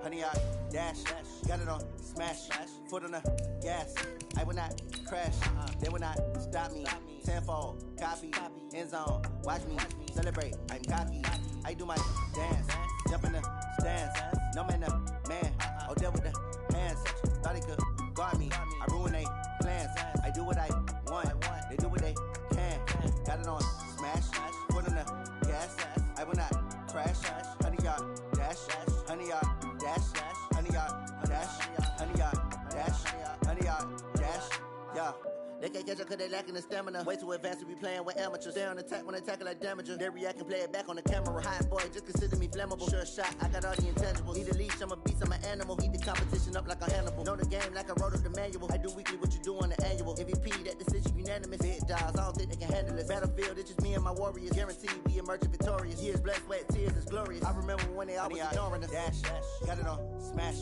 100 yard dash. Got it on smash. Foot on the gas. I will not crash. They will not stop me. Tenfold, copy, end zone. Watch me celebrate. I'm cocky. I do my dance. Jump in the stands. No man, the man. Oh, deal with the hands. Thought he could guard me. I ruin they plans. I do what I want. They do what they can. Got it on smash. Foot on the gas. I will not crash. 100 yard dash. 100 yard dash. 100 yard dash. 100 yard dash. 100 yard dash. Yeah. They can't catch up cause they lacking the stamina. Way too advanced to be playing with amateurs. Stay on attack when I tackle like damager. They react and play it back on the camera. Hot boy, just consider me flammable. Sure shot, I got all the intangibles. Need a leash, I'm a beast, I'm an animal. Eat the competition up like a Hannibal. Know the game like I wrote up the manual. I do weekly what you do on the annual. MVP, that decision unanimous. Big dials, I don't think they can handle it. Battlefield, it's just me and my warriors. Guaranteed we emerge victorious. Years, blood, sweat, tears, it's glorious. I remember when they always ignoring us. Dash, got it on smash.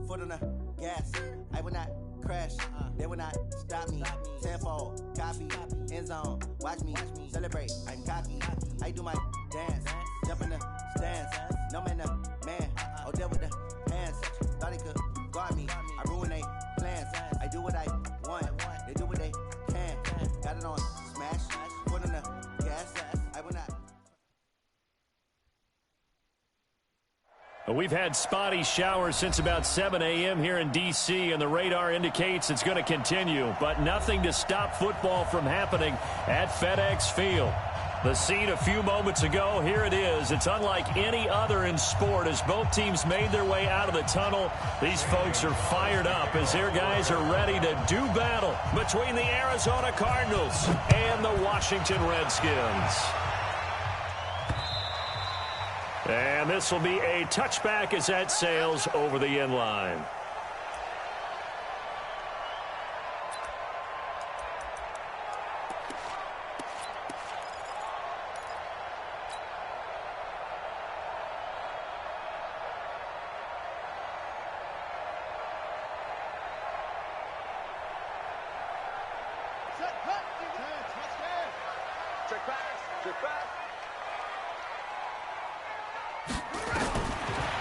Foot on the gas. I will not crash. They will not stop me. Tenfold, copy, end zone. Watch me celebrate. I'm cocky. I do my dance. Jump in the stands. No man, the man. Oh, deal with the hands. Thought he could guard me. I ruin they plans. I do what I want. They do what they can. Got it on smash. Foot on the gas. I will not. We've had spotty showers since about 7 a.m. here in D.C., and the radar indicates it's going to continue, but nothing to stop football from happening at FedEx Field. The scene a few moments ago, here it is. It's unlike any other in sport as both teams made their way out of the tunnel. These folks are fired up as their guys are ready to do battle between the Arizona Cardinals and the Washington Redskins. And this will be a touchback as that sails over the end line.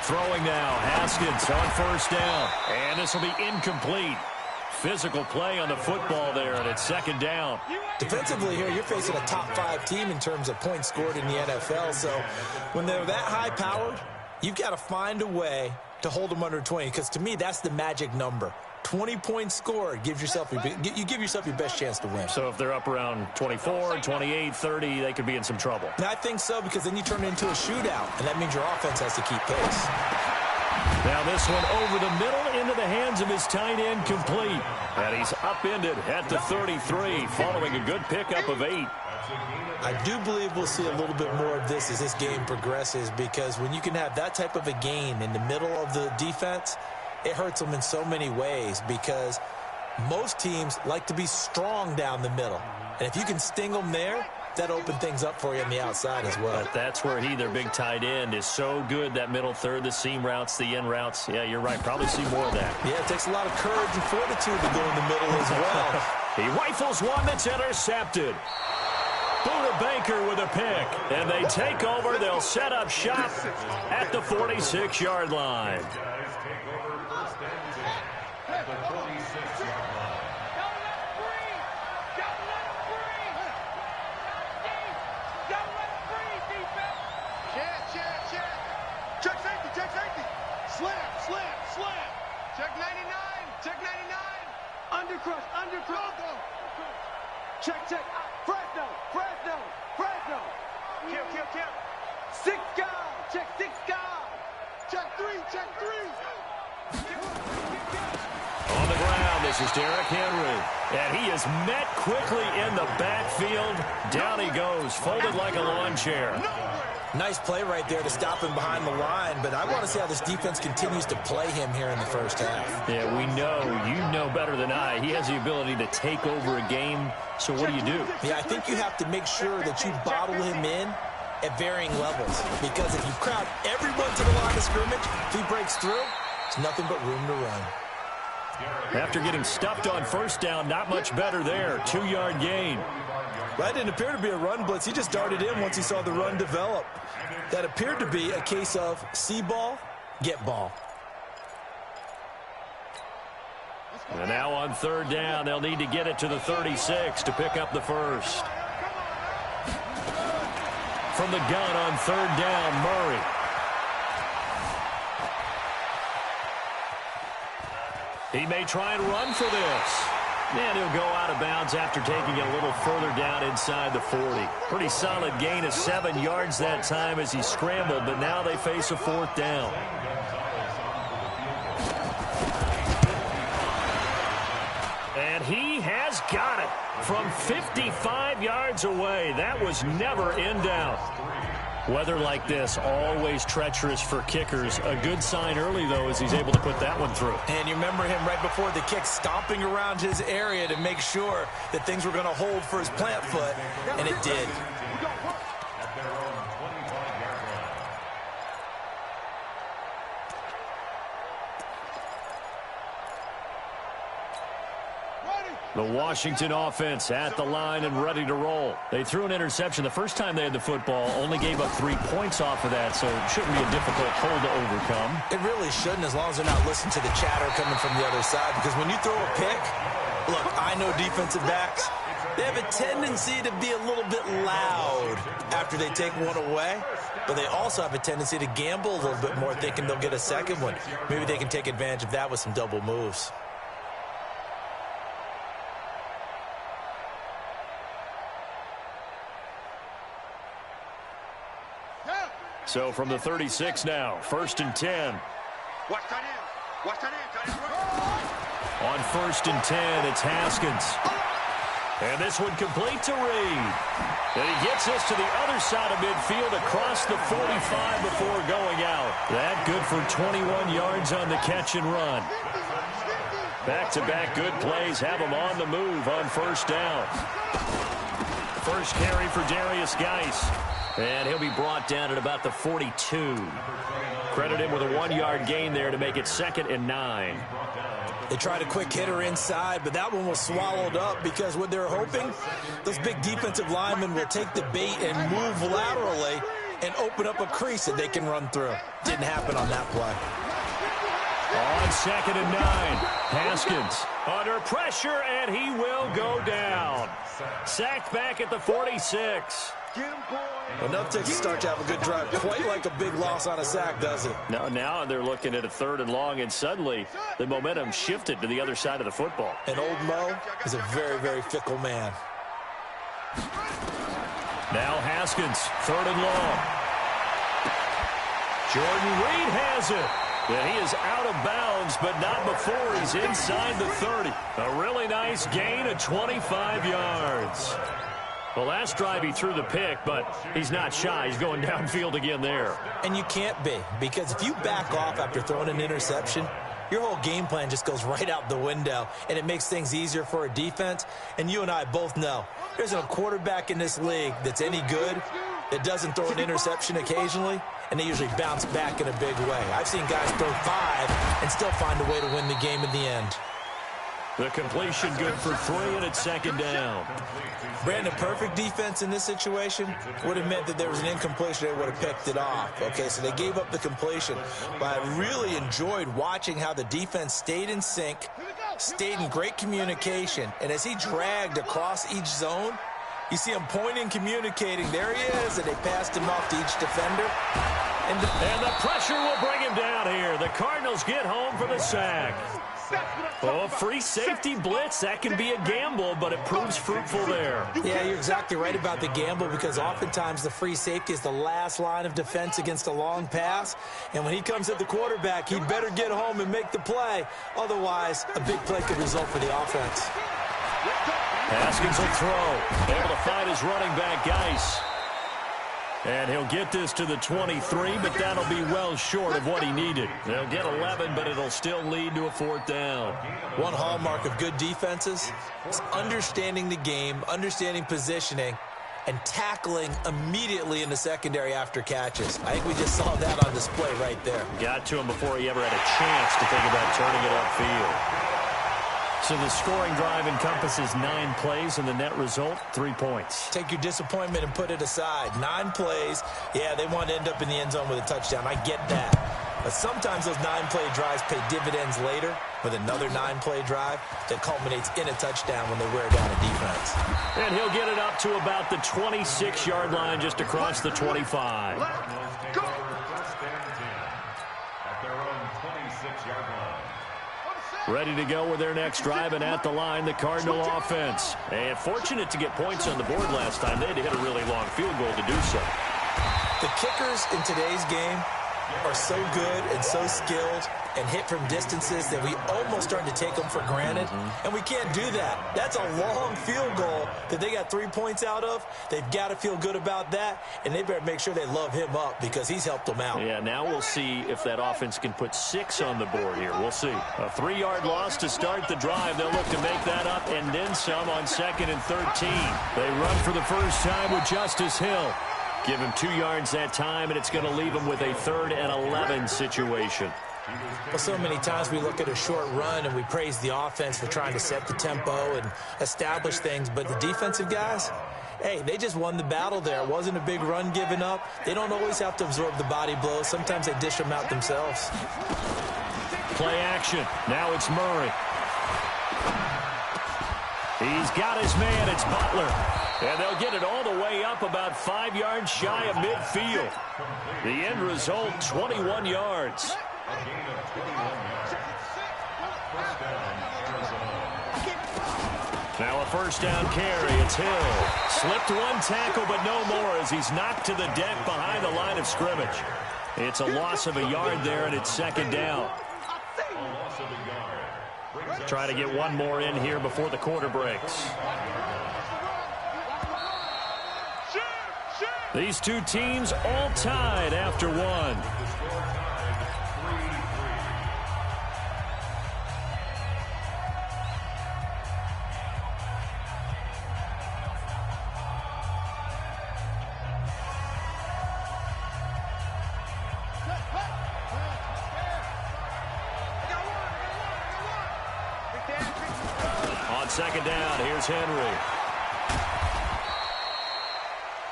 Throwing now, Haskins on first down. And this will be incomplete. Physical play on the football there, and it's second down. Defensively here, you're facing a top-5 team in terms of points scored in the NFL. So when they're that high-powered, you've got to find a way to hold them under 20. Because to me, that's the magic number. 20 points scored, you give yourself your best chance to win. So if they're up around 24, 28, 30, they could be in some trouble. And I think so, because then you turn it into a shootout, and that means your offense has to keep pace. Now this one over the middle into the hands of his tight end, complete. And he's upended at the 33 following a good pickup of 8. I do believe we'll see a little bit more of this as this game progresses, because when you can have that type of a gain in the middle of the defense, it hurts them in so many ways, because most teams like to be strong down the middle. And if you can sting them there, that opens things up for you on the outside as well. But that's where their big tight end, is so good, that middle third, the seam routes, the in routes. Yeah, you're right. Probably see more of that. Yeah, it takes a lot of courage and fortitude to go in the middle as well. He rifles one that's intercepted. Buda Baker with a pick. And they take over. They'll set up shop at the 46-yard line. Check. Fresno. Kill. 6 guys. Check 6 guys. Check 3. On the ground, this is Derrick Henry. And he is met quickly in the backfield. Down he goes, folded like a lawn chair. Nice play right there to stop him behind the line, but I want to see how this defense continues to play him here in the first half. Yeah, we know. You know better than I. He has the ability to take over a game, so what do you do? Yeah, I think you have to make sure that you bottle him in at varying levels, because if you crowd everyone to the line of scrimmage, if he breaks through, it's nothing but room to run. After getting stuffed on first down, not much better there. 2-yard gain. That didn't appear to be a run blitz. He just darted in once he saw the run develop. That appeared to be a case of see ball, get ball. And now on third down, they'll need to get it to the 36 to pick up the first. From the gun on third down, Murray. He may try and run for this. And he'll go out of bounds after taking it a little further down inside the 40. Pretty solid gain of 7 yards that time as he scrambled, but now they face a fourth down. And he has got it from 55 yards away. That was never in doubt. Weather like this, always treacherous for kickers. A good sign early, though, as he's able to put that one through. And you remember him right before the kick stomping around his area to make sure that things were going to hold for his plant foot, and it did. The Washington offense at the line and ready to roll. They threw an interception the first time they had the football, only gave up 3 points off of that, so it shouldn't be a difficult hole to overcome. It really shouldn't, as long as they're not listening to the chatter coming from the other side, because when you throw a pick, look, I know defensive backs, they have a tendency to be a little bit loud after they take one away, but they also have a tendency to gamble a little bit more, thinking they'll get a second one. Maybe they can take advantage of that with some double moves. So from the 36 now, 1st and 10. On 1st and 10, it's Haskins. And this one complete to Reed. And he gets this to the other side of midfield across the 45 before going out. That good for 21 yards on the catch and run. Back-to-back good plays have him on the move on 1st down. First carry for Darius Geis. And he'll be brought down at about the 42. Credit him with a 1-yard gain there to make it 2nd and 9. They tried a quick hitter inside, but that one was swallowed up because what they're hoping, those big defensive linemen will take the bait and move laterally and open up a crease that they can run through. Didn't happen on that play. On 2nd and 9, Haskins under pressure, and he will go down. Sacked back at the 46. Enough takes a start to have a good drive. Quite like a big loss on a sack, does it? Now they're looking at a 3rd and long, and suddenly the momentum shifted to the other side of the football. And old Mo is a very, very fickle man. Now Haskins, 3rd and long. Jordan Reed has it. And he is out of bounds, but not before he's inside the 30. A really nice gain of 25 yards. Well, last drive he threw the pick, but he's not shy. He's going downfield again there. And you can't be, because if you back off after throwing an interception, your whole game plan just goes right out the window, and it makes things easier for a defense. And you and I both know there's a quarterback in this league that's any good that doesn't throw an interception occasionally, and they usually bounce back in a big way. I've seen guys throw 5 and still find a way to win the game in the end. The completion good for 3, and it's 2nd down. Brandon, perfect defense in this situation would have meant that there was an incompletion. They would have picked it off. Okay, so they gave up the completion. But I really enjoyed watching how the defense stayed in sync, stayed in great communication. And as he dragged across each zone, you see him pointing, communicating. There he is, and they passed him off to each defender. And the pressure will bring him down here. The Cardinals get home for the sack. Oh, free safety blitz, that can be a gamble, but it proves fruitful there. Yeah, you're exactly right about the gamble, because oftentimes the free safety is the last line of defense against a long pass. And when he comes at the quarterback, he'd better get home and make the play. Otherwise, a big play could result for the offense. Haskins will throw. Able to find his running back, Geis. And he'll get this to the 23, but that'll be well short of what he needed. They'll get 11, but it'll still lead to a 4th down. One hallmark of good defenses is understanding the game, understanding positioning, and tackling immediately in the secondary after catches. I think we just saw that on display right there. Got to him before he ever had a chance to think about turning it upfield. So the scoring drive encompasses 9 plays, and the net result, 3 points. Take your disappointment and put it aside. 9 plays, yeah, they want to end up in the end zone with a touchdown. I get that. But sometimes those 9-play drives pay dividends later, with another 9-play drive that culminates in a touchdown when they wear down a defense. And he'll get it up to about the 26-yard line, just across the 25. Let's go. Ready to go with their next drive, and at the line, the Cardinal offense. And fortunate to get points on the board last time. They had to hit a really long field goal to do so. The kickers in today's game are so good and so skilled and hit from distances that we almost start to take them for granted. And we can't do that. That's a long field goal that they got 3 points out of. They've got to feel good about that, and they better make sure they love him up because he's helped them out. Yeah, now we'll see if that offense can put 6 on the board here. We'll see. A 3-yard loss to start the drive. They'll look to make that up and then some on 2nd and 13. They run for the first time with Justice Hill. Give him 2 yards that time, and it's going to leave him with a 3rd and 11 situation. Well, so many times we look at a short run and we praise the offense for trying to set the tempo and establish things, but the defensive guys, hey, they just won the battle there. It wasn't a big run given up. They don't always have to absorb the body blows. Sometimes they dish them out themselves. Play action. Now it's Murray. He's got his man. It's Butler. And they'll get it all the way up about 5 yards shy of midfield. The end result, 21 yards. Now a first down carry. It's Hill. Slipped one tackle, but no more as he's knocked to the deck behind the line of scrimmage. It's a loss of a yard there, and it's 2nd down. Try to get one more in here before the quarter breaks. These two teams all tied after one. On 2nd down, here's Henry.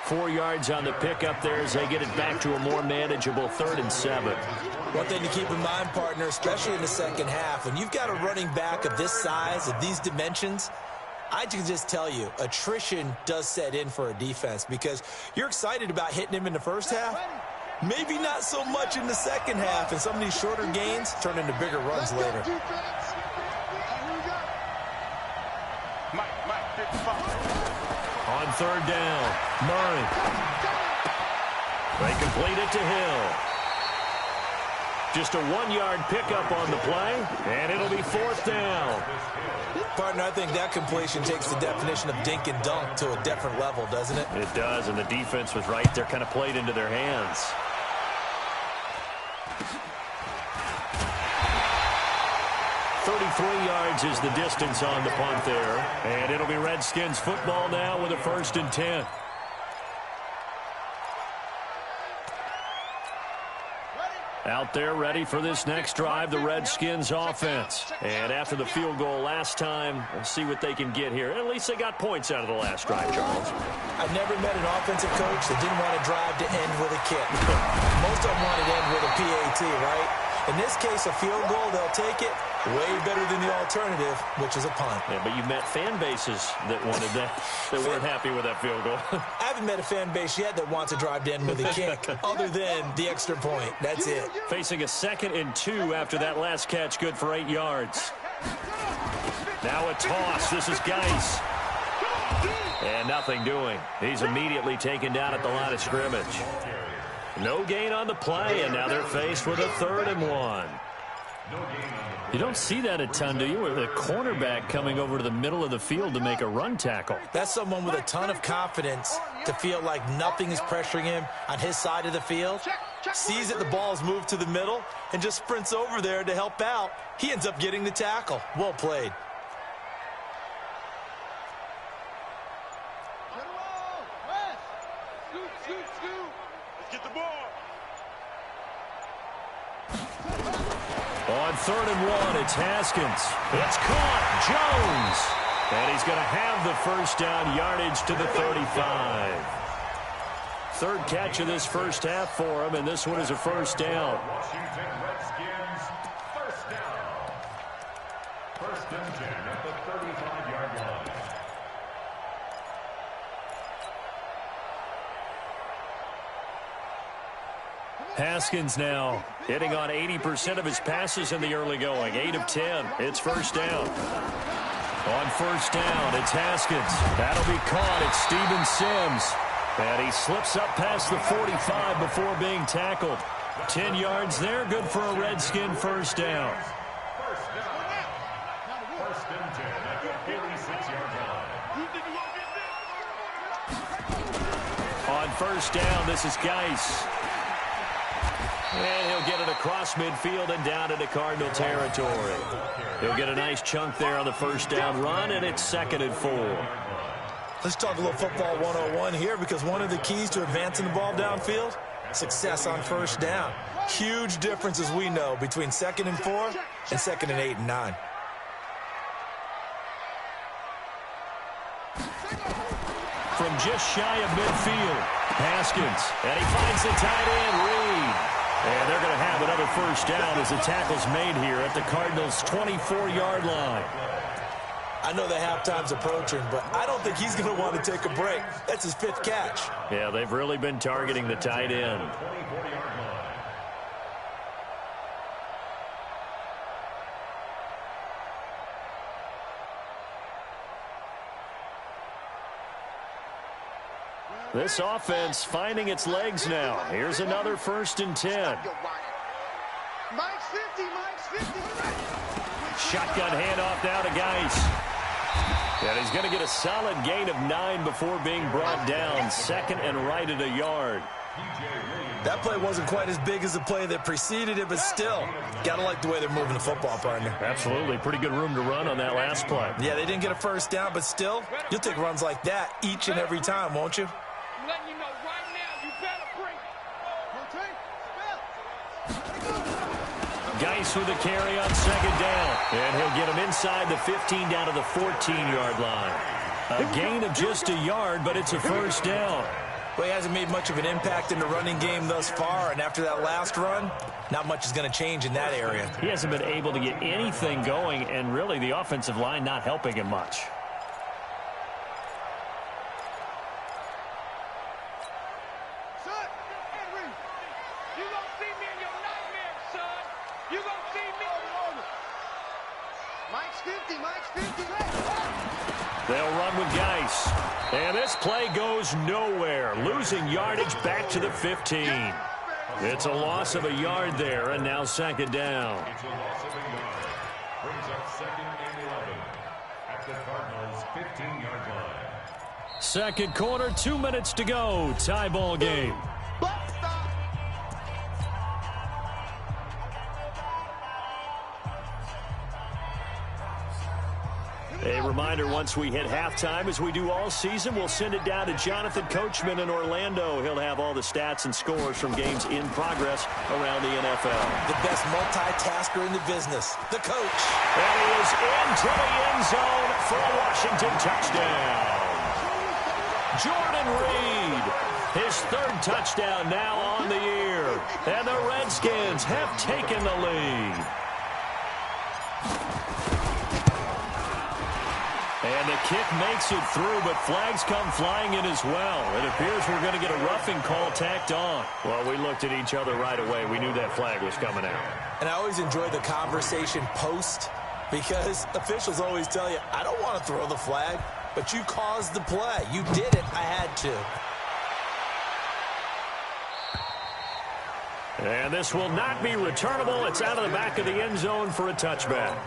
4 yards on the pickup there as they get it back to a more manageable 3rd and 7. One thing to keep in mind, partner, especially in the second half, when you've got a running back of this size, of these dimensions, I can just tell you, attrition does set in for a defense because you're excited about hitting him in the first half. Maybe not so much in the second half, and some of these shorter gains turn into bigger runs later. On 3rd down, Murray. They complete it to Hill. Just a 1-yard pickup on the play, and it'll be 4th down. Partner, I think that completion takes the definition of dink and dunk to a different level, doesn't it? It does, and the defense was right there, kind of played into their hands. .33 yards is the distance on the punt there. And it'll be Redskins football now with a 1st and 10. Out there ready for this next drive, the Redskins offense. And after the field goal last time, we'll see what they can get here. At least they got points out of the last drive, Charles. I've never met an offensive coach that didn't want to drive to end with a kick. Most of them want to end with a PAT, right? In this case, a field goal, they'll take it. Way better than the alternative, which is a punt. Yeah, but you met fan bases that wanted that, that weren't happy with that field goal. I haven't met a fan base yet that wants to drive to end with a kick, other than the extra point. That's it. Facing a 2nd and 2 after that last catch, good for 8 yards. Now a toss. This is Geis. And nothing doing. He's immediately taken down at the line of scrimmage. No gain on the play, and now they're faced with a 3rd and 1. You don't see that a ton, do you? With a cornerback coming over to the middle of the field to make a run tackle. That's someone with a ton of confidence to feel like nothing is pressuring him on his side of the field. Sees that the ball's moved to the middle and just sprints over there to help out. He ends up getting the tackle. Well played. Get the ball. On 3rd and 1, it's Haskins. It's caught. Jones. And he's going to have the first down, yardage to the 35. 3rd catch of this first half for him, and this one is a first down. and 10 at the 35-yard line. Haskins now hitting on 80% of his passes in the early going. 8 of 10. It's first down. On first down, it's Haskins. That'll be caught. It's Steven Sims. And he slips up past the 45 before being tackled. 10 yards there. Good for a Redskin first down. First and 10 at the 46-yard line. On first down, this is Geis. And he'll get it across midfield and down into Cardinal territory. He'll get a nice chunk there on the first down run, and it's 2nd and 4. Let's talk a little football 101 here, because one of the keys to advancing the ball downfield, success on first down. Huge difference, as we know, between 2nd and 4 and 2nd and 8 and 9. From just shy of midfield, Haskins, and he finds the tight end, Reed. And they're going to have another first down as the tackle's made here at the Cardinals' 24-yard line. I know the halftime's approaching, but I don't think he's going to want to take a break. That's his 5th catch. Yeah, they've really been targeting the tight end. This offense finding its legs now. Here's another 1st and 10. Mike's 50, Mike's 50. Shotgun handoff now to Geis. And he's going to get a solid gain of 9 before being brought down. 2nd and right at a yard. That play wasn't quite as big as the play that preceded it, but still, got to like the way they're moving the football, partner. Absolutely. Pretty good room to run on that last play. Yeah, they didn't get a first down, but still, you'll take runs like that each and every time, won't you? I'm letting you know right now, you better bring it. Geis with a carry on 2nd down. And he'll get him inside the 15 down to the 14-yard line. A gain of just a yard, but it's a first down. Well, he hasn't made much of an impact in the running game thus far, and after that last run, not much is going to change in that area. He hasn't been able to get anything going, and really the offensive line not helping him much. They'll run with Geis. And this play goes nowhere. Losing yardage back to the 15. It's a loss of a yard there, and now 2nd down. It's a loss of a yard. Brings up 2nd and 11 at the Cardinals' 15-yard line. 2nd quarter, 2 minutes to go. Tie ball game. A reminder, once we hit halftime, as we do all season, we'll send it down to Jonathan Coachman in Orlando. He'll have all the stats and scores from games in progress around the NFL. The best multitasker in the business, the coach. And he is into the end zone for a Washington touchdown. Jordan Reed, his 3rd touchdown now on the year. And the Redskins have taken the lead. And the kick makes it through, but flags come flying in as well. It appears we're going to get a roughing call tacked on. Well, we looked at each other right away. We knew that flag was coming out. And I always enjoy the conversation post, because officials always tell you, I don't want to throw the flag, but you caused the play. You did it. I had to. And this will not be returnable. It's out of the back of the end zone for a touchback.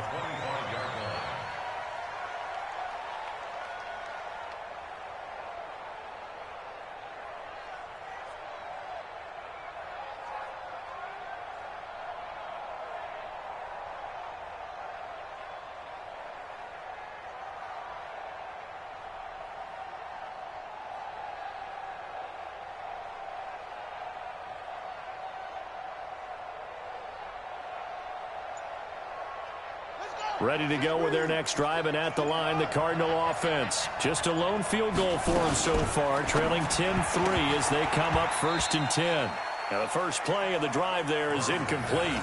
Ready to go with their next drive, and at the line, the Cardinal offense. Just a lone field goal for them so far, trailing 10-3 as they come up 1st and 10. Now the first play of the drive there is incomplete.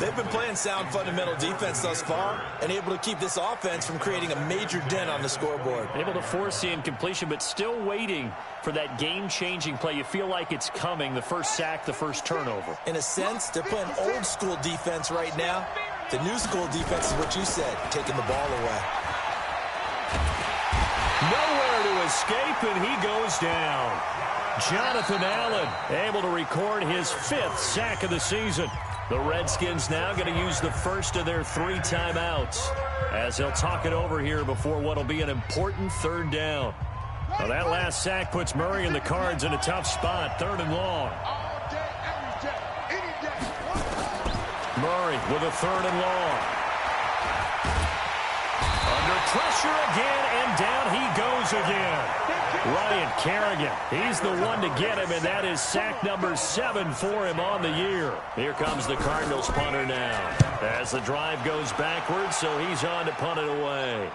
They've been playing sound fundamental defense thus far and able to keep this offense from creating a major dent on the scoreboard. Able to force the incompletion, but still waiting for that game-changing play. You feel like it's coming, the first sack, the first turnover. In a sense, they're playing old-school defense right now. The new-school defense is what you said, taking the ball away. Nowhere to escape, and he goes down. Jonathan Allen able to record his 5th sack of the season. The Redskins now going to use the first of their 3 timeouts as they'll talk it over here before what will be an important 3rd down. Well, that last sack puts Murray and the Cards in a tough spot, 3rd and long. Murray with a 3rd and long. Under pressure again, and down he goes again. Ryan Kerrigan, he's the one to get him, and that is sack number 7 for him on the year. Here comes the Cardinals punter now as the drive goes backwards, so he's on to punt it away.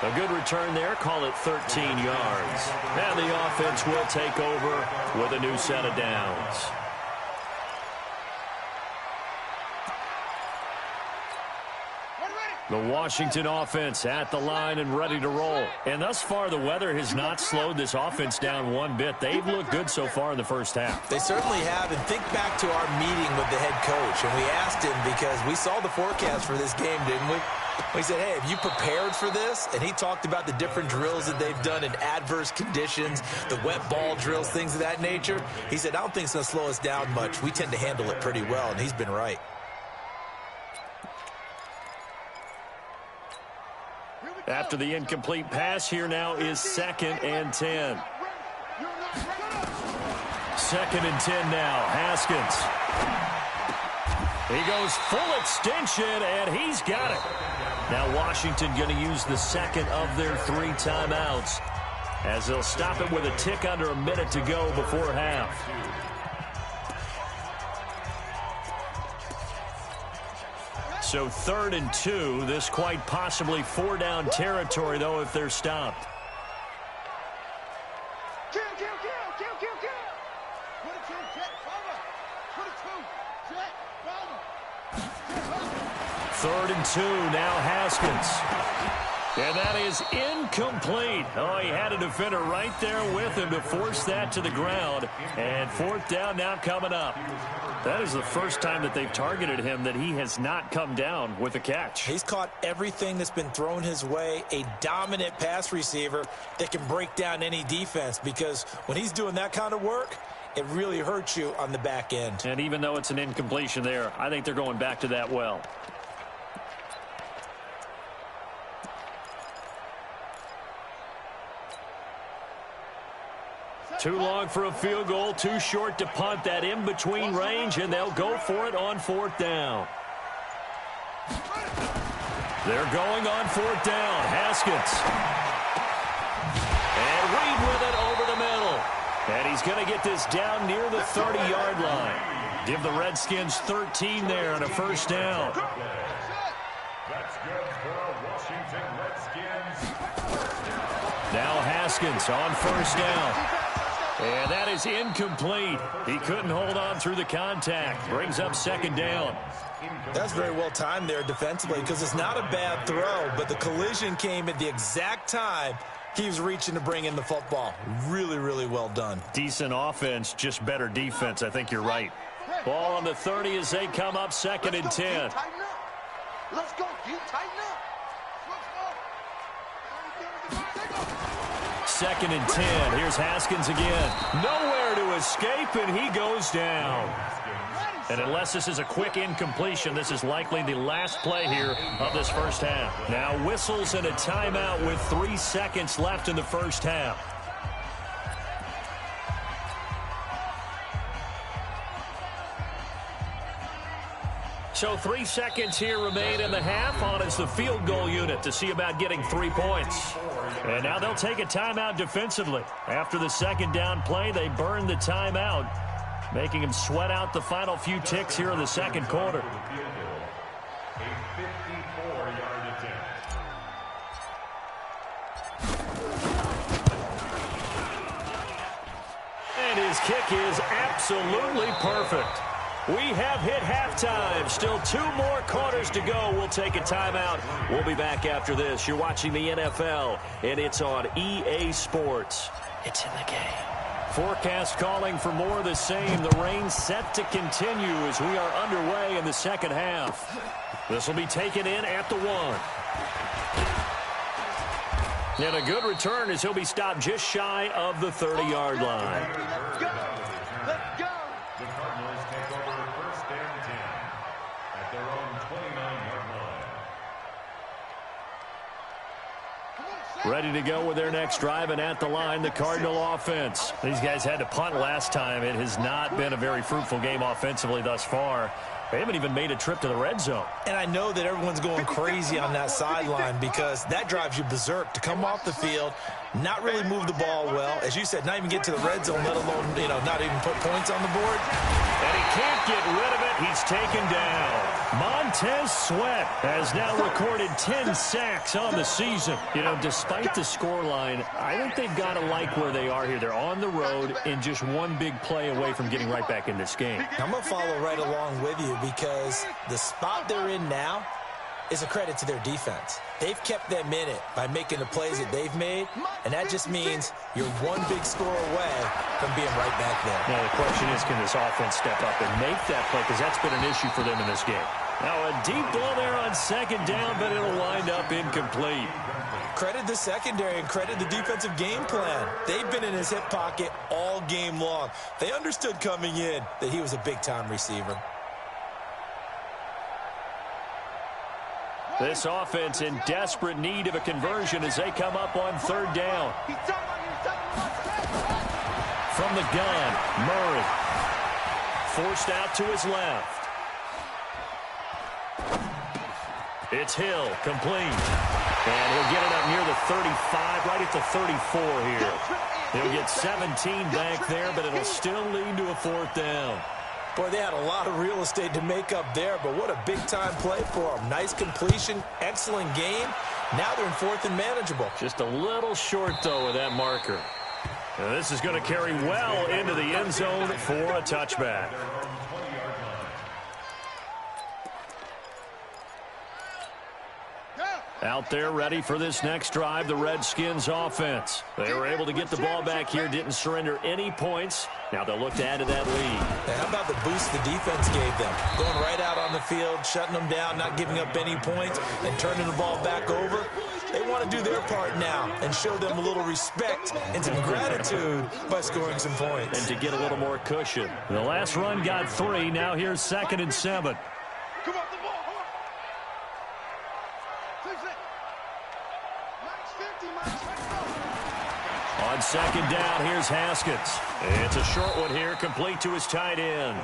A good return there, call it 13 yards. And the offense will take over with a new set of downs. The Washington offense at the line and ready to roll. And thus far, the weather has not slowed this offense down one bit. They've looked good so far in the first half. They certainly have. And think back to our meeting with the head coach. And we asked him because we saw the forecast for this game, didn't we? We said, hey, have you prepared for this? And he talked about the different drills that they've done in adverse conditions, the wet ball drills, things of that nature. He said, I don't think it's going to slow us down much. We tend to handle it pretty well, and he's been right. After the incomplete pass, here now is 2nd and 10. 2nd and 10 now. Haskins. He goes full extension, and he's got it. Now Washington going to use the 2nd of their 3 timeouts as they'll stop it with a tick under a minute to go before half. So 3rd and 2, this quite possibly 4-down territory, though, if they're stopped. Kill, kill, kill, kill, kill, kill. 22, jet, cover. 22, jet, cover. 3rd and 2, now Haskins. And that is incomplete. Oh, he had a defender right there with him to force that to the ground. And 4th down now coming up. That is the first time that they've targeted him that he has not come down with a catch. He's caught everything that's been thrown his way, a dominant pass receiver that can break down any defense, because when he's doing that kind of work, it really hurts you on the back end. And even though it's an incompletion there, I think they're going back to that well. Too long for a field goal, too short to punt. That in-between range, and they'll go for it on 4th down. They're going on 4th down. Haskins. And Reed with it over the middle. And he's going to get this down near the 30-yard line. Give the Redskins 13 there and a 1st down. That's good for a Washington Redskins. Now Haskins on 1st down. And that is incomplete. He couldn't hold on through the contact. Brings up 2nd down. That's very well timed there defensively, because it's not a bad throw, but the collision came at the exact time he was reaching to bring in the football. Really, really well done. Decent offense, just better defense. I think you're right. Ball on the 30 as they come up 2nd and 10. Let's go, you tighten up. 2nd and 10. Here's Haskins again. Nowhere to escape, and he goes down. And unless this is a quick incompletion, this is likely the last play here of this first half. Now whistles and a timeout with 3 seconds left in the first half. So 3 seconds here remain in the half. On is the field goal unit to see about getting 3 points. And now they'll take a timeout defensively. After the 2nd down play, they burn the timeout, making them sweat out the final few ticks here in the 2nd quarter. A 54-yard attempt. And his kick is absolutely perfect. We have hit halftime. Still 2 more quarters to go. We'll take a timeout. We'll be back after this. You're watching the NFL, and it's on EA Sports. It's in the game. Forecast calling for more of the same. The rain set to continue as we are underway in the second half. This will be taken in at the 1. And a good return as he'll be stopped just shy of the 30-yard line. Let's go. Let's go. The Cardinals take over first and 10 at their own 29-yard line. Ready to go with their next drive, and at the line, the Cardinal offense. These guys had to punt last time. It has not been a very fruitful game offensively thus far. They haven't even made a trip to the red zone. And I know that everyone's going crazy on that sideline because that drives you berserk to come off the field, not really move the ball well. As you said, not even get to the red zone, let alone, not even put points on the board. And he can't get rid of it. He's taken down. Montez Sweat has now recorded 10 sacks on the season. Despite the scoreline, I think they've got to like where they are here. They're on the road and just one big play away from getting right back in this game. I'm going to follow right along with you because the spot they're in now is a credit to their defense. They've kept them in it by making the plays that they've made, and that just means you're one big score away from being right back there. Now, the question is, can this offense step up and make that play? Because that's been an issue for them in this game. Now, a deep ball there on second down, but it'll wind up incomplete. Credit the secondary and credit the defensive game plan. They've been in his hip pocket all game long. They understood coming in that he was a big-time receiver. This offense in desperate need of a conversion as they come up on third down. From the gun, Murray. Forced out to his left. It's Hill, complete. And he'll get it up near the 35, right at the 34 here. He'll get 17 back there, but it'll still lead to a 4th down. Boy, they had a lot of real estate to make up there, but what a big-time play for them. Nice completion, excellent game. Now they're in 4th and manageable. Just a little short, though, with that marker. And this is going to carry well into the end zone for a touchback. Out there ready for this next drive, the Redskins offense. They were able to get the ball back here, didn't surrender any points. Now they'll look to add to that lead. Now, how about the boost the defense gave them? Going right out on the field, shutting them down, not giving up any points, and turning the ball back over. They want to do their part now and show them a little respect and some gratitude by scoring some points. And to get a little more cushion. The last run got 3. Now here's 2nd and 7. Come on, the ball. Come on. 50, On second down, here's Haskins. It's a short one here, complete to his tight end.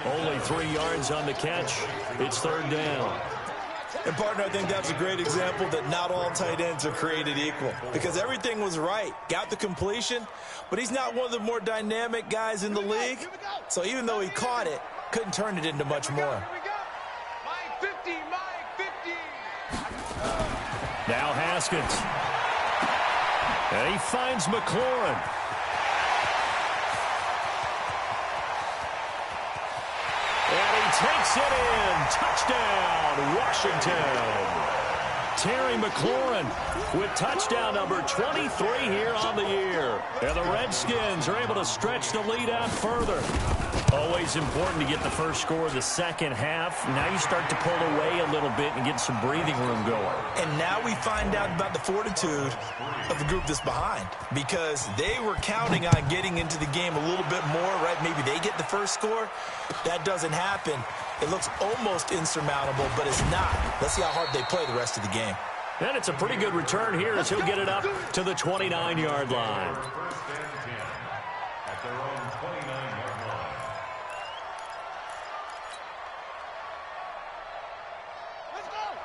Only 3 yards on the catch. It's 3rd down. And, partner, I think that's a great example that not all tight ends are created equal because everything was right. Got the completion, but he's not one of the more dynamic guys in the league. So even though he caught it, couldn't turn it into much more. Here we go. My 50, my 50. Now Haskins. And he finds McLaurin. And he takes it in. Touchdown, Washington. Terry McLaurin with touchdown number 23 here on the year. And the Redskins are able to stretch the lead out further. Always important to get the first score of the second half. Now you start to pull away a little bit and get some breathing room going. And now we find out about the fortitude of the group that's behind because they were counting on getting into the game a little bit more, right? Maybe they get the first score. That doesn't happen. It looks almost insurmountable, but it's not. Let's see how hard they play the rest of the game. And it's a pretty good return here as he'll get it up to the 29-yard line. First and 10 at their own 29-yard line.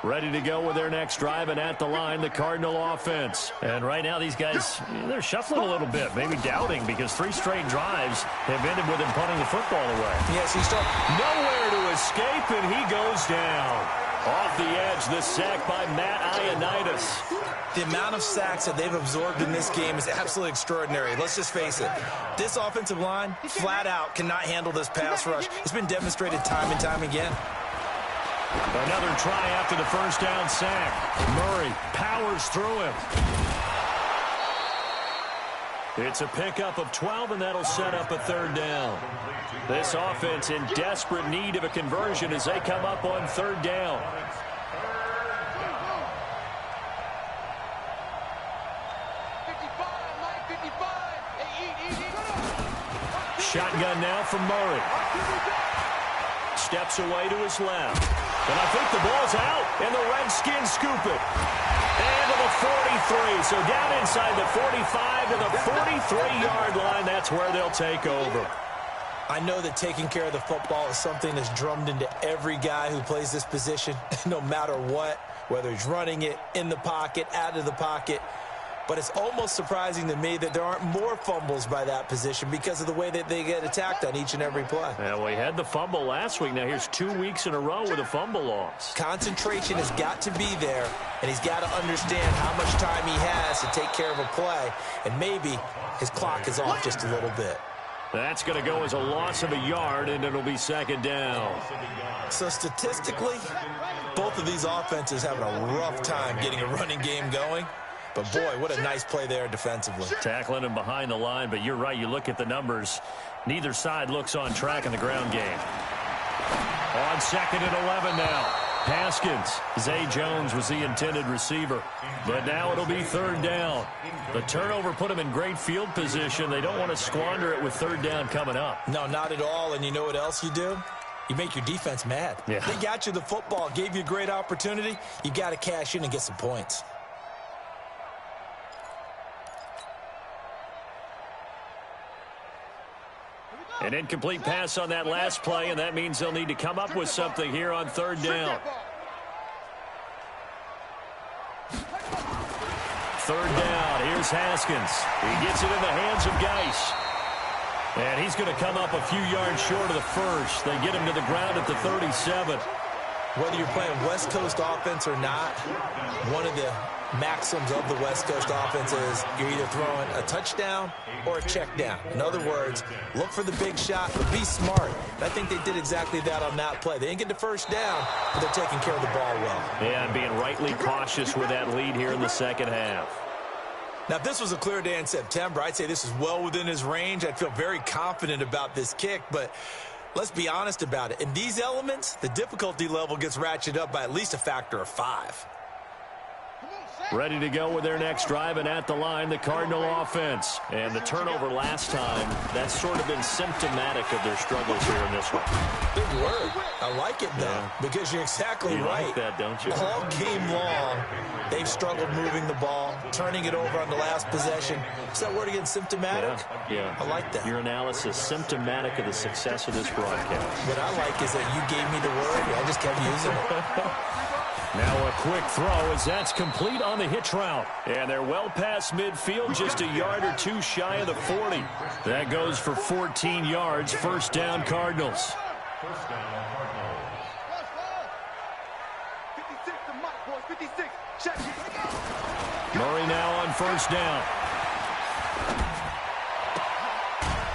Ready to go with their next drive, and at the line, the Cardinal offense. And right now, these guys, they're shuffling a little bit, maybe doubting, because 3 straight drives have ended with him punting the football away. Yes, he's nowhere to escape, and he goes down. Off the edge, the sack by Matt Ioannidis. The amount of sacks that they've absorbed in this game is absolutely extraordinary. Let's just face it. This offensive line, flat out, cannot handle this pass rush. It's been demonstrated time and time again. Another try after the first down sack. Murray powers through him. It's a pickup of 12, and that'll set up a third down. This offense in desperate need of a conversion as they come up on third down. Shotgun now from Murray. Steps away to his left. And I think the ball's out, and the Redskins scoop it. And to the 43. So down inside the 45 to the 43-yard line. That's where they'll take over. I know that taking care of the football is something that's drummed into every guy who plays this position, no matter what, whether he's running it, in the pocket, out of the pocket. But it's almost surprising to me that there aren't more fumbles by that position because of the way that they get attacked on each and every play. Yeah, we had the fumble last week. Now here's 2 weeks in a row with a fumble loss. Concentration has got to be there, and he's got to understand how much time he has to take care of a play, and maybe his clock is off just a little bit. That's going to go as a loss of a yard, and it'll be second down. So statistically, both of these offenses having a rough time getting a running game going. But, boy, what a nice play there defensively. Tackling him behind the line, but you're right. You look at the numbers. Neither side looks on track in the ground game. On second and 11 now. Haskins. Zay Jones was the intended receiver. But now it'll be third down. The turnover put them in great field position. They don't want to squander it with third down coming up. No, not at all. And you know what else you do? You make your defense mad. Yeah. They got you the football, gave you a great opportunity. You got to cash in and get some points. An incomplete pass on that last play, and that means they'll need to come up with something here on third down. Third down. Here's Haskins. He gets it in the hands of Geis. And he's going to come up a few yards short of the first. They get him to the ground at the 37. Whether you're playing West Coast offense or not, one of the maxims of the West Coast offense is you're either throwing a touchdown or a check down. In other words, look for the big shot, but be smart. And I think they did exactly that on that play. They didn't get the first down, but they're taking care of the ball well. Yeah, and being rightly cautious with that lead here in the second half. Now, if this was a clear day in September, I'd say this is well within his range. I'd feel very confident about this kick, but let's be honest about it. In these elements, the difficulty level gets ratcheted up by at least a factor of 5. Ready to go with their next drive, and at the line, the Cardinal offense. And the turnover last time, that's sort of been symptomatic of their struggles here in this one. Big word. I like it, though, because you're exactly right. Like that, don't you? All game long, they've struggled moving the ball, turning it over on the last possession. Is that word again, symptomatic? Yeah. I like that. Your analysis, symptomatic of the success of this broadcast. What I like is that you gave me the word, and I just kept using it. Now a quick throw as that's complete on the hitch route. And they're well past midfield, just a yard or two shy of the 40. That goes for 14 yards. First down, Cardinals. First down, Cardinals. 56 to Mike, boys. 56. Check. Murray now on first down.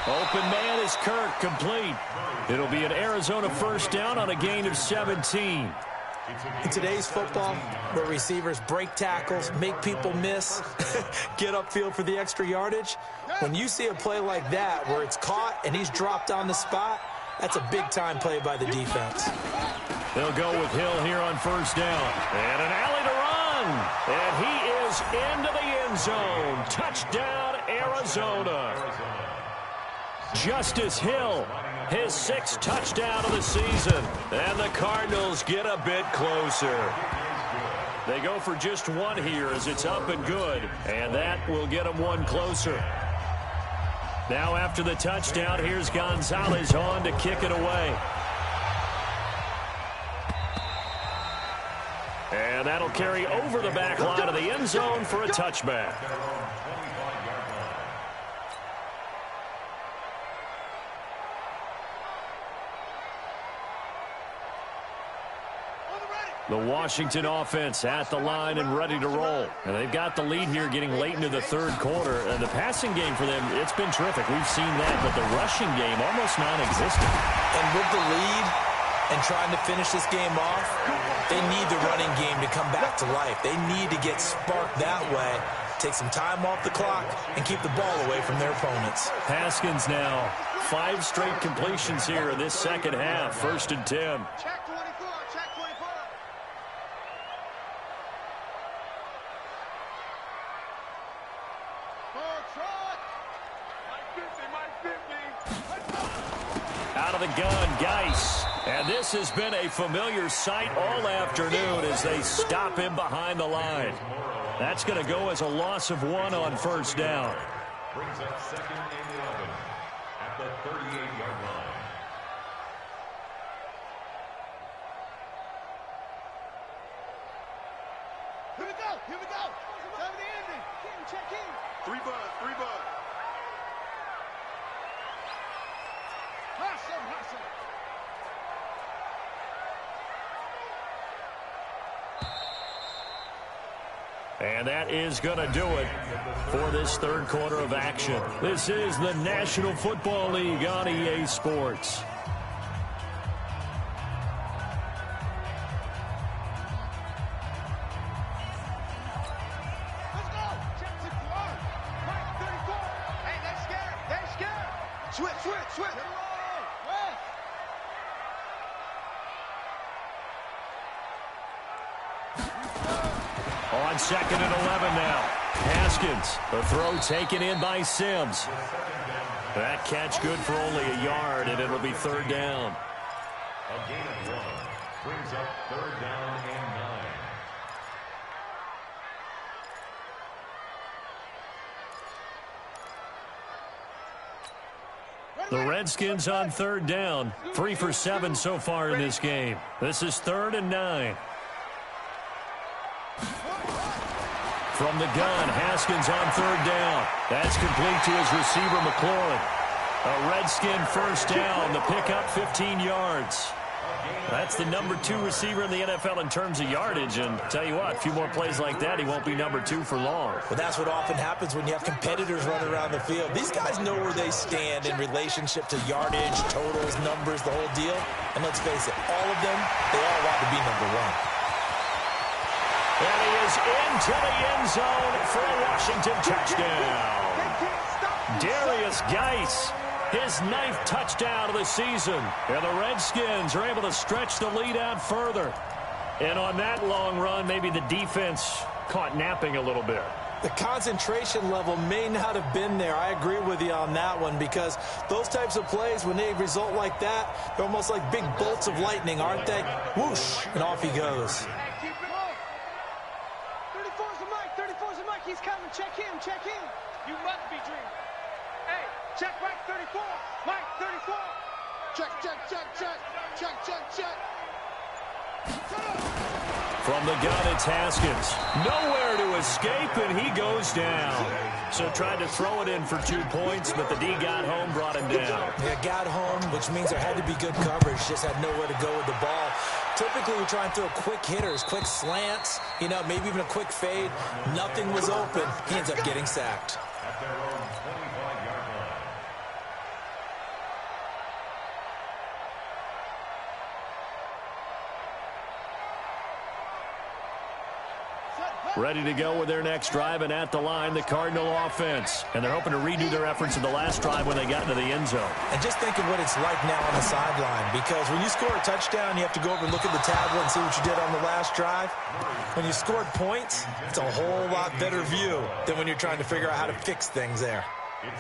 Open man is Kirk, complete. It'll be an Arizona first down on a gain of 17. In today's football, where receivers break tackles, make people miss, get upfield for the extra yardage, when you see a play like that where it's caught and he's dropped on the spot, that's a big-time play by the defense. They'll go with Hill here on first down. And an alley to run. And he is into the end zone. Touchdown, Arizona. Justice Hill, his 6th touchdown of the season. And the Cardinals get a bit closer. They go for just one here as it's up and good. And that will get them one closer. Now after the touchdown, here's Gonzalez on to kick it away. And that'll carry over the back line of the end zone for a touchback. The Washington offense at the line and ready to roll. And they've got the lead here getting late into the third quarter. And the passing game for them, it's been terrific. We've seen that, but the rushing game almost non-existent. And with the lead and trying to finish this game off, they need the running game to come back to life. They need to get sparked that way, take some time off the clock, and keep the ball away from their opponents. Haskins now, 5 straight completions here in this second half. 1st and 10. Check 24, check 24. Full trot. Mike 50, Mike 50. Out of the gun, Geis. And this has been a familiar sight all afternoon as they stop him behind the line. That's going to go as a loss of 1 on 1st down. Brings up 2nd and 11 at the 38-yard line. Here we go, here we go. Time of the ending. Check in. 3 bud, 3 bud. Hustle, hustle. And that is going to do it for this third quarter of action. This is the National Football League on EA Sports. Let's go. Check 61. Mike 34. Hey, they're scared. They're scared. Switch, switch, switch. West. On 2nd and 11 now. Haskins, the throw taken in by Sims. That catch good for only a yard, and it'll be 3rd down. A gain of 1 brings up 3rd down and 9. The Redskins on 3rd down. 3 for 7 so far in this game. This is 3rd and 9. From the gun, Haskins on 3rd down. That's complete to his receiver, McLaurin. A Redskin 1st down. The pickup, 15 yards. That's the number 2 receiver in the NFL in terms of yardage. And tell you what, a few more plays like that, he won't be number 2 for long. Well, that's what often happens when you have competitors running around the field. These guys know where they stand in relationship to yardage, totals, numbers, the whole deal. And let's face it, all of them, they all want to be number 1. And he is into the end zone for a Washington touchdown. Darius Geis, his 9th touchdown of the season. And the Redskins are able to stretch the lead out further. And on that long run, maybe the defense caught napping a little bit. The concentration level may not have been there. I agree with you on that one, because those types of plays, when they result like that, they're almost like big bolts of lightning, aren't they? Whoosh, and off he goes. 34's a Mike, 34's a Mike. He's coming. Check him, check him. You must be dreaming. Hey, check Mike 34. Mike 34. Check, check, check, check. Check, check, check. From the gun, it's Haskins. Nowhere to escape, and he goes down. So tried to throw it in for 2 points, but the D got home, brought him down. Yeah, got home, which means there had to be good coverage. Just had nowhere to go with the ball. Typically, we try and throw quick hitters, quick slants, you know, maybe even a quick fade. Nothing was open. He ends up getting sacked. At their own 25-yard line. Ready to go with their next drive, and at the line, the Cardinal offense. And they're hoping to redo their efforts in the last drive when they got into the end zone. And just think of what it's like now on the sideline, because when you score a touchdown, you have to go over and look at the tablet and see what you did on the last drive. When you scored points, it's a whole lot better view than when you're trying to figure out how to fix things there.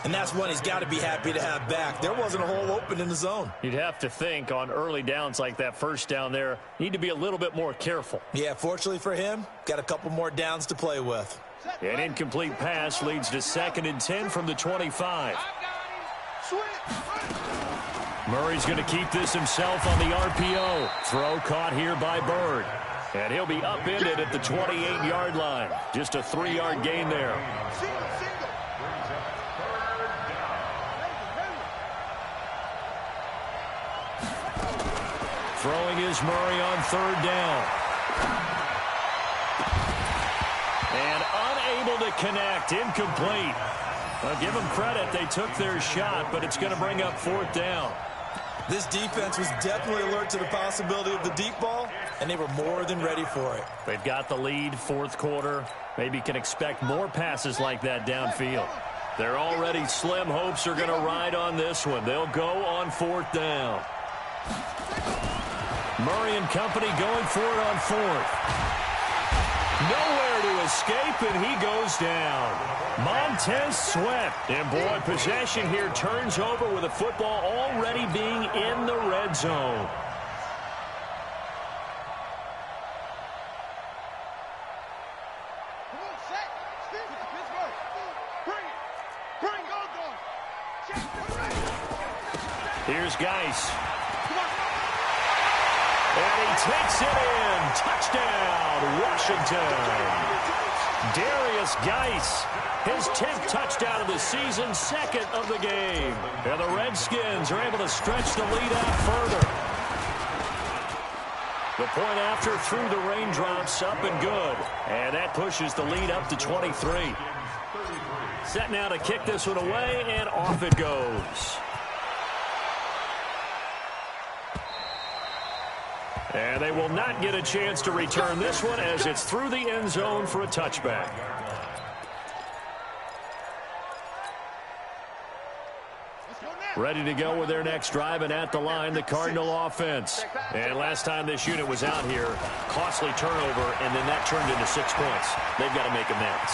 And that's one he's got to be happy to have back. There wasn't a hole open in the zone. You'd have to think on early downs like that first down there, need to be a little bit more careful. Yeah, fortunately for him, got a couple more downs to play with. An incomplete pass leads to 2nd and 10 from the 25. Murray's going to keep this himself on the RPO. Throw caught here by Bird. And he'll be upended at the 28-yard line. Just a 3-yard gain there. Throwing is Murray on 3rd down. And unable to connect. Incomplete. Well, give them credit. They took their shot, but it's going to bring up 4th down. This defense was definitely alert to the possibility of the deep ball, and they were more than ready for it. They've got the lead, 4th quarter. Maybe can expect more passes like that downfield. Their already slim hopes are going to ride on this one. They'll go on 4th down. Murray and company going for it on 4th. Nowhere to escape, and he goes down. Montez Sweat. And, boy, possession here turns over with the football already being in the red zone. Here's Geis. And he takes it in. Touchdown, Washington. Darius Geis, his 10th touchdown of the season, 2nd of the game. And the Redskins are able to stretch the lead out further. The point after through the raindrops, up and good. And that pushes the lead up to 23. Set now to kick this one away, and off it goes. And they will not get a chance to return this one as it's through the end zone for a touchback. Ready to go with their next drive, and at the line, the Cardinal offense. And last time this unit was out here, costly turnover, and then that turned into 6 points. They've got to make amends.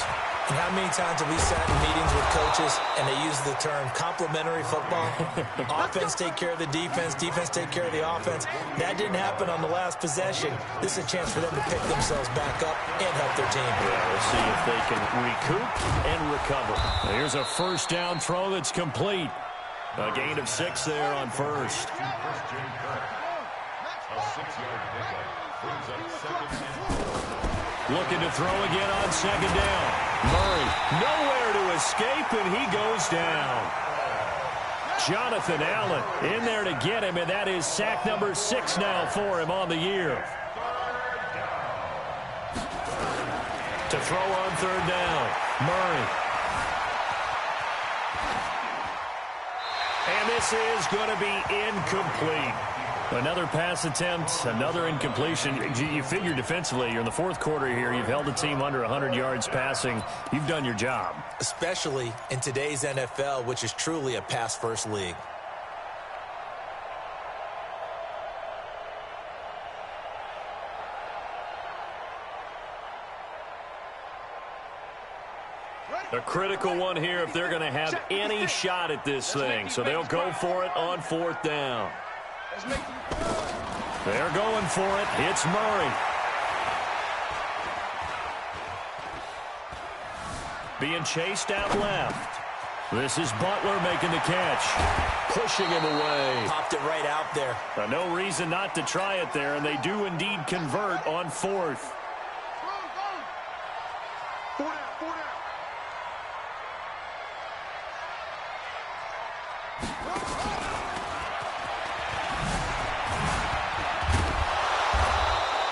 And how many times have we sat in meetings with coaches and they use the term complementary football? Offense take care of the defense, defense take care of the offense. That didn't happen on the last possession. This is a chance for them to pick themselves back up and help their team. Yeah, we'll see if they can recoup and recover. Here's a 1st down throw that's complete. A gain of 6 there on 1st. Looking to throw again on 2nd down. Murray, nowhere to escape, and he goes down. Jonathan Allen in there to get him, and that is sack number 6 now for him on the year. To throw on 3rd down, Murray. And this is going to be incomplete. Another pass attempt, another incompletion. You figure defensively, you're in the 4th quarter here. You've held the team under 100 yards passing. You've done your job. Especially in today's NFL, which is truly a pass-first league. A critical one here if they're going to have any shot at this thing. So they'll go for it on 4th down. They're going for it. It's Murray. Being chased out left. This is Butler making the catch. Pushing him away. Popped it right out there. No reason not to try it there, and they do indeed convert on 4th.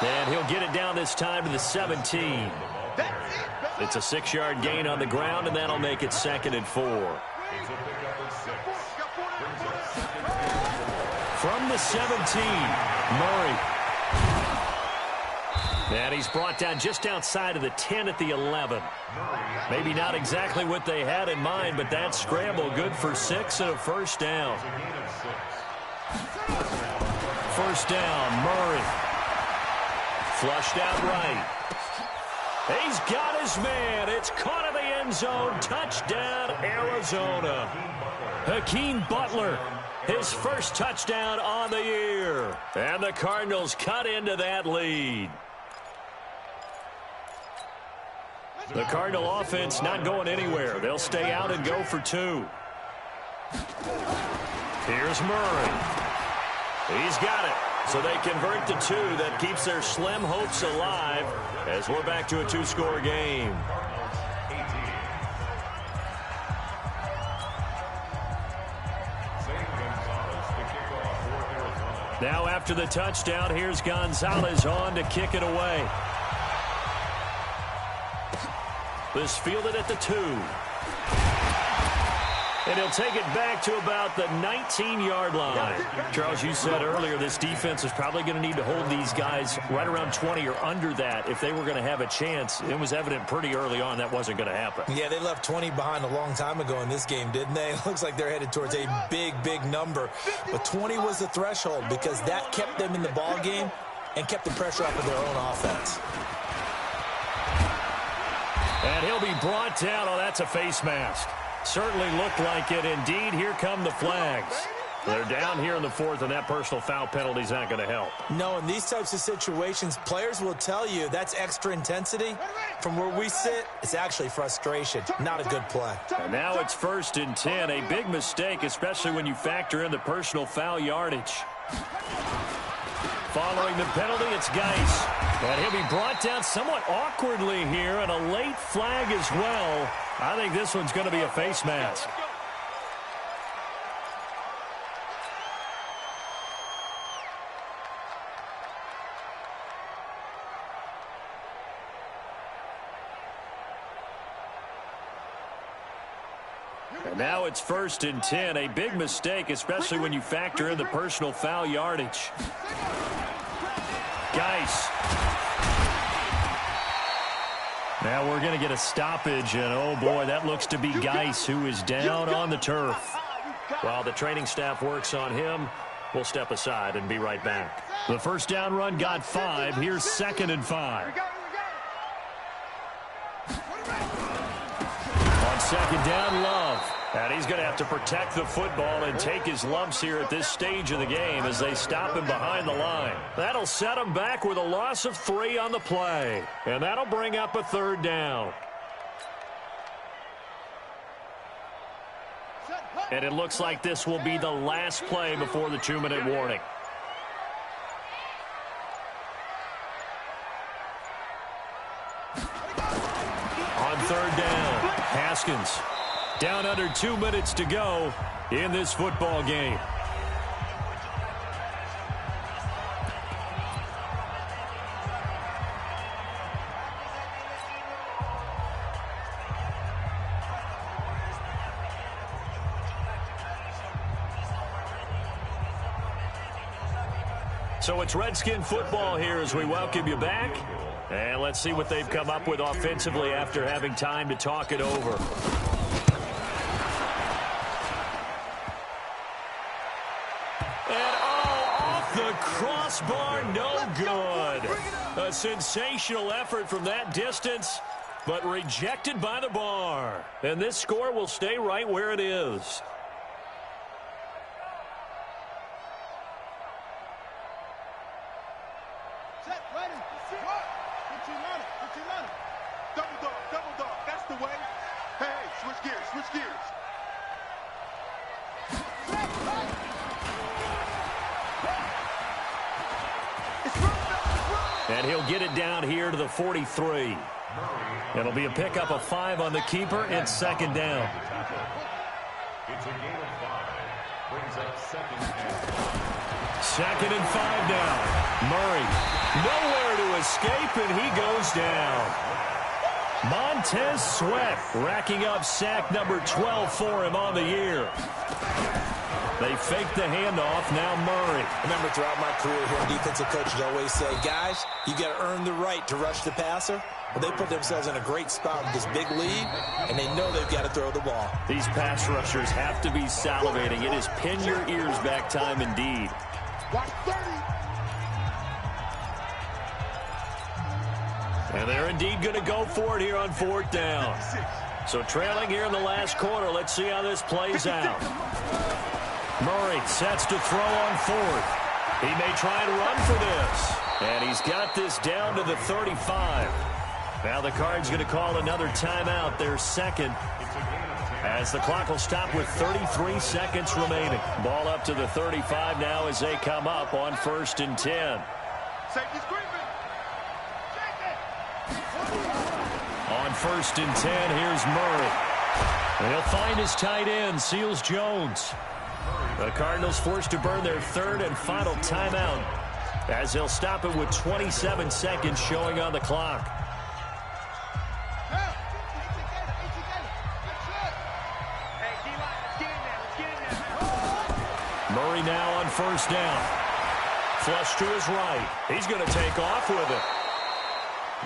And he'll get it down this time to the 17. It's a 6-yard gain on the ground, and that'll make it 2nd and 4. From the 17, Murray. And he's brought down just outside of the 10 at the 11. Maybe not exactly what they had in mind, but that scramble good for 6 and a 1st down. 1st down, Murray. Flushed out right. He's got his man. It's caught in the end zone. Touchdown, Arizona. Hakeem Butler, his 1st touchdown on the year. And the Cardinals cut into that lead. The Cardinal offense not going anywhere. They'll stay out and go for 2. Here's Murray. He's got it. So they convert to 2. That keeps their slim hopes alive as we're back to a 2-score game. Now after the touchdown, here's Gonzalez on to kick it away. This fielded at the 2. And he'll take it back to about the 19-yard line. Charles, you said earlier this defense is probably going to need to hold these guys right around 20 or under that if they were going to have a chance. It was evident pretty early on that wasn't going to happen. Yeah, they left 20 behind a long time ago in this game, didn't they? It looks like they're headed towards a big, big number. But 20 was the threshold because that kept them in the ball game and kept the pressure off of their own offense. And he'll be brought down. Oh, that's a face mask. Certainly looked like it. Indeed, here come the flags. They're down here in the 4th, and that personal foul penalty is not going to help. No, in these types of situations, players will tell you that's extra intensity. From where we sit, it's actually frustration, not a good play. And now it's 1st and 10. A big mistake, especially when you factor in the personal foul yardage. Following the penalty, it's Geis. And he'll be brought down somewhat awkwardly here, and a late flag as well. I think this one's going to be a face mask. And now it's 1st and 10. A big mistake, especially when you factor in the personal foul yardage. Geis. Now we're going to get a stoppage, and oh boy, that looks to be Geis, who is down on the turf. While the training staff works on him, we'll step aside and be right back. The first down run got 5. Here's 2nd and 5. On 2nd down, Love. And he's going to have to protect the football and take his lumps here at this stage of the game as they stop him behind the line. That'll set him back with a loss of 3 on the play. And that'll bring up a 3rd down. And it looks like this will be the last play before the 2-minute warning. On 3rd down, Haskins. Down under 2 minutes to go in this football game. So it's Redskin football here as we welcome you back. And let's see what they've come up with offensively after having time to talk it over. The crossbar, no good. A sensational effort from that distance, but rejected by the bar. And this score will stay right where it is. Set, ready, what? 15 on it. Double dog, that's the way. Hey, switch gears. And he'll get it down here to the 43. It'll be a pickup of 5 on the keeper. It's 2nd down. It's a gain of 5. Brings up 2nd and 2nd and 5 now. Murray, nowhere to escape, and he goes down. Montez Sweat racking up sack number 12 for him on the year. They fake the handoff. Now Murray. I remember throughout my career here, defensive coaches always say, guys, you got to earn the right to rush the passer. Well, they put themselves in a great spot with this big lead, and they know they've got to throw the ball. These pass rushers have to be salivating. It is pin your ears back time indeed. And they're indeed going to go for it here on 4th down. So trailing here in the last quarter. Let's see how this plays out. Murray sets to throw on 4th. He may try and run for this. And he's got this down to the 35. Now the Cards going to call another timeout, their 2nd. As the clock will stop with 33 seconds remaining. Ball up to the 35 now as they come up on 1st and 10. On 1st and 10, here's Murray. And he'll find his tight end, Seals Jones. The Cardinals forced to burn their 3rd and final timeout as they'll stop it with 27 seconds showing on the clock. Murray now on first down. Flush to his right. He's going to take off with it.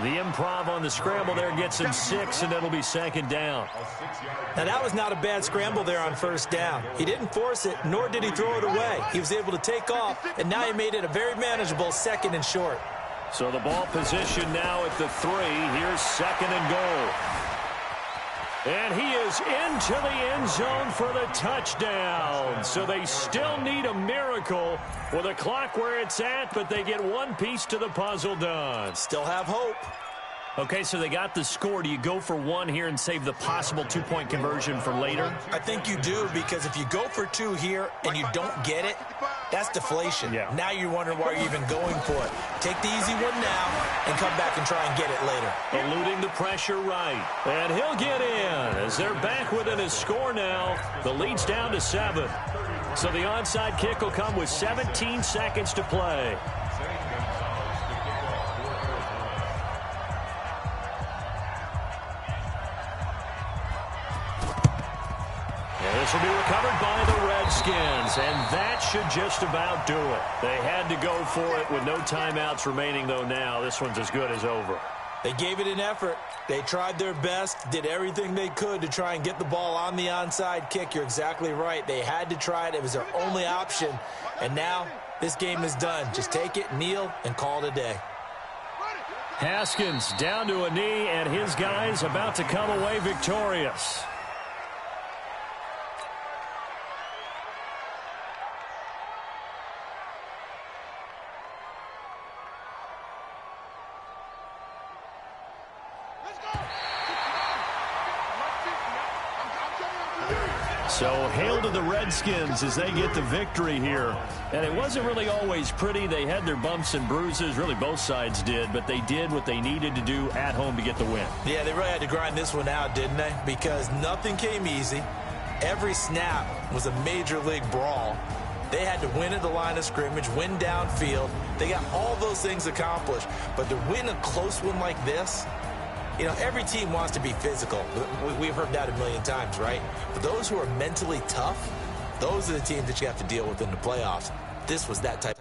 The improv on the scramble there gets him 6, and it'll be second down. Now, that was not a bad scramble there on first down. He didn't force it, nor did he throw it away. He was able to take off, and now he made it a very manageable second and short. So the ball position now at the 3. Here's second and goal. And he is into the end zone for the touchdown. So they still need a miracle with the clock where it's at, but they get one piece to the puzzle done. Still have hope. Okay, so they got the score. Do you go for 1 here and save the possible 2-point conversion for later? I think you do, because if you go for 2 here and you don't get it, that's deflation. Yeah. Now you're wondering why you're even going for it. Take the easy one now and come back and try and get it later. Eluding the pressure right. And he'll get in as they're back within his score now. The lead's down to 7. So the onside kick will come with 17 seconds to play. This will be recovered by the Redskins, and that should just about do it. They had to go for it with no timeouts remaining, though now this one's as good as over. They gave it an effort. They tried their best, did everything they could to try and get the ball on the onside kick. You're exactly right. They had to try it. It was their only option. And now this game is done. Just take it, kneel, and call it a day. Haskins down to a knee, and his guys about to come away victorious. So hail to the Redskins as they get the victory here. And it wasn't really always pretty. They had their bumps and bruises. Really, both sides did. But they did what they needed to do at home to get the win. Yeah, they really had to grind this one out, didn't they? Because nothing came easy. Every snap was a major league brawl. They had to win at the line of scrimmage, win downfield. They got all those things accomplished. But to win a close one like this, you know, every team wants to be physical. We've heard that a million times, right? But those who are mentally tough, those are the teams that you have to deal with in the playoffs. This was that type